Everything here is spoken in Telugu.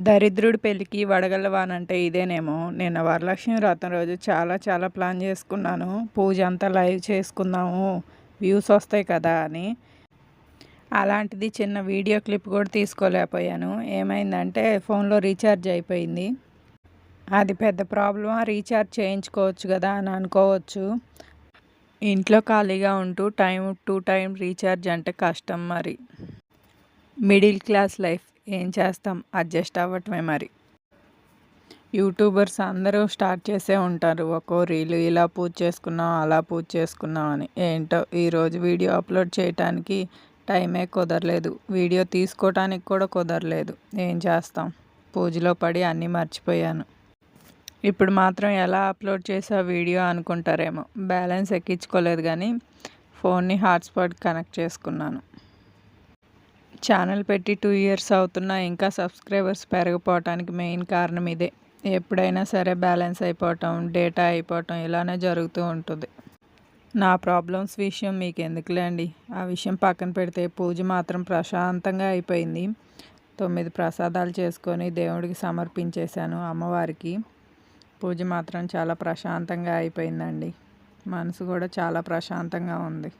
దరిద్రుడి పెళ్ళికి వడగళ్ళ వానంటే ఇదేనేమో! నిన్న వరలక్ష్మి వ్రతం రోజు చాలా ప్లాన్ చేసుకున్నాను. పూజ అంతా లైవ్ చేసుకుందాము, వ్యూస్ వస్తాయి కదా అని. అలాంటిది చిన్న వీడియో క్లిప్ కూడా తీసుకోలేకపోయాను. ఏమైందంటే ఫోన్లో రీఛార్జ్ అయిపోయింది. అది పెద్ద ప్రాబ్లమా? రీఛార్జ్ చేయించుకోవచ్చు కదా అని అనుకోవచ్చు. ఇంట్లో ఖాళీగా ఉంటూ టైం టు టైం రీఛార్జ్ అంటే కష్టం మరి. మిడిల్ క్లాస్ లైఫ్ ఏం చేస్తాం, అడ్జస్ట్ అవ్వటమే మరి. యూట్యూబర్స్ అందరూ స్టార్ట్ చేసే ఉంటారు ఒక్కో రీలు, ఇలా పూజ చేసుకున్నాం, అలా పూజ చేసుకున్నాం అని. ఏంటో ఈరోజు వీడియో అప్లోడ్ చేయటానికి టైమే కుదరలేదు, వీడియో తీసుకోవటానికి కూడా కుదరలేదు. ఏం చేస్తాం, పూజలో పడి అన్నీ మర్చిపోయాను. ఇప్పుడు మాత్రం ఎలా అప్లోడ్ చేసా వీడియో అనుకుంటారేమో. బ్యాలెన్స్ ఎక్కించుకోలేదు కానీ ఫోన్ని హాట్స్పాట్ కనెక్ట్ చేసుకున్నాను. ఛానల్ పెట్టి 2 ఇయర్స్ అవుతున్నా ఇంకా సబ్స్క్రైబర్స్ పెరగపోవటానికి మెయిన్ కారణం ఇదే. ఎప్పుడైనా సరే బ్యాలెన్స్ అయిపోవటం, డేటా అయిపోవటం ఇలానే జరుగుతూ ఉంటుంది. నా ప్రాబ్లమ్స్ విషయం మీకు ఎందుకులేండి. ఆ విషయం పక్కన పెడితే పూజ మాత్రం ప్రశాంతంగా అయిపోయింది. 9 ప్రసాదాలు చేసుకొని దేవుడికి సమర్పించేశాను, అమ్మవారికి. పూజ మాత్రం చాలా ప్రశాంతంగా అయిపోయిందండి. మనసు కూడా చాలా ప్రశాంతంగా ఉంది.